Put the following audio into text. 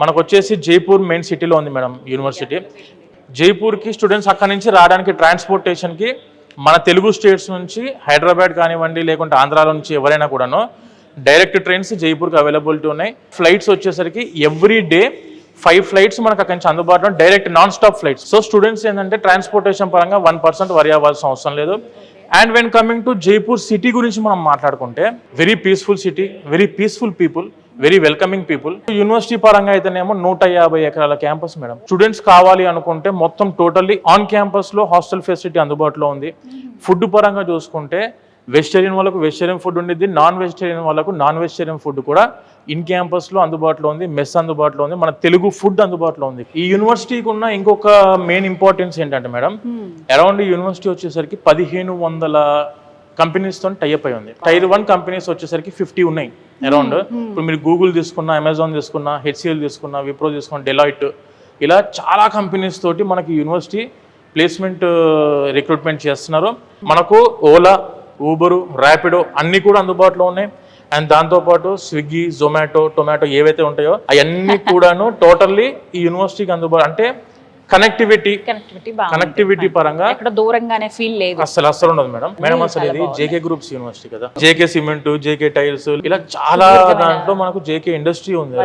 మనకు వచ్చేసి జైపూర్ మెయిన్ సిటీలో ఉంది మేడం యూనివర్సిటీ. జైపూర్కి స్టూడెంట్స్ అక్కడి నుంచి రావడానికి ట్రాన్స్పోర్టేషన్కి మన తెలుగు స్టేట్స్ నుంచి హైదరాబాద్ కానివ్వండి, లేకుంటే ఆంధ్రాలో నుంచి ఎవరైనా కూడాను డైరెక్ట్ ట్రైన్స్ జైపూర్కి అవైలబిలిటీ ఉన్నాయి. ఫ్లైట్స్ వచ్చేసరికి ఎవ్రీ డే 5 ఫ్లైట్స్ మనకు అక్కడి నుంచి అందుబాటులో direct non stop flights. So students ఏంటంటే ట్రాన్స్పోర్టేషన్ పరంగా 1% వరి అవ్వాల్సిన అవసరం లేదు. And when coming to Jaipur city గురించి మనం మాట్లాడుకుంటే very peaceful city, very peaceful people, very welcoming people. University పరంగా అయితేనేమో 150 ఎకరాల క్యాంపస్ మేడం. స్టూడెంట్స్ కావాలి అనుకుంటే మొత్తం టోటల్లీ ఆన్ క్యాంపస్ లో హాస్టల్ ఫెసిలిటీ అందుబాటులో ఉంది. ఫుడ్ పరంగా చూసుకుంటే వెజిటేరియన్ వాళ్ళకు వెజిటేరియన్ ఫుడ్ ఉండిద్ది, నాన్ వెజిటేరియన్ వాళ్ళకు నాన్ వెజిటేరియన్ ఫుడ్ కూడా ఇన్ క్యాంపస్ లో అందుబాటులో ఉంది, మెస్ అందుబాటులో ఉంది, మన తెలుగు ఫుడ్ అందుబాటులో ఉంది. ఈ యూనివర్సిటీకి ఉన్న ఇంకొక మెయిన్ ఇంపార్టెన్స్ ఏంటంటే మేడం, అరౌండ్ ఈ యూనివర్సిటీ వచ్చేసరికి 1500 కంపెనీస్ తో టైఅప్ అయి ఉంది. టైర్ 1 కంపెనీస్ వచ్చేసరికి 50 ఉన్నాయి అరౌండ్. ఇప్పుడు మీరు గూగుల్ తీసుకున్నా, అమెజాన్ తీసుకున్నా, హెచ్సిఎల్ తీసుకున్నా, విప్రో తీసుకున్నా, డెలాయిట్, ఇలా చాలా కంపెనీస్ తోటి మనకి యూనివర్సిటీ ప్లేస్మెంట్ రిక్రూట్మెంట్ చేస్తున్నారు. మనకు ఓలా, ఊబరు, ర్యాపిడో అన్నీ కూడా అందుబాటులో ఉన్నాయి. అండ్ దాంతోపాటు స్విగ్గీ, జొమాటో, టొమాటో ఏవైతే ఉంటాయో అవన్నీ కూడాను టోటల్లీ ఈ యూనివర్సిటీకి అందుబాటు. అంటే కనెక్టివిటీ పరంగా దూరంగానే ఫీల్ లేదు, అసలు ఉండదు మేడం. అసలు ఇది జేకే గ్రూప్స్ యూనివర్సిటీ కదా, జేకే సిమెంట్, జేకే టైల్స్, ఇలా చాలా దాంట్లో మనకు జేకే ఇండస్ట్రీ ఉంది.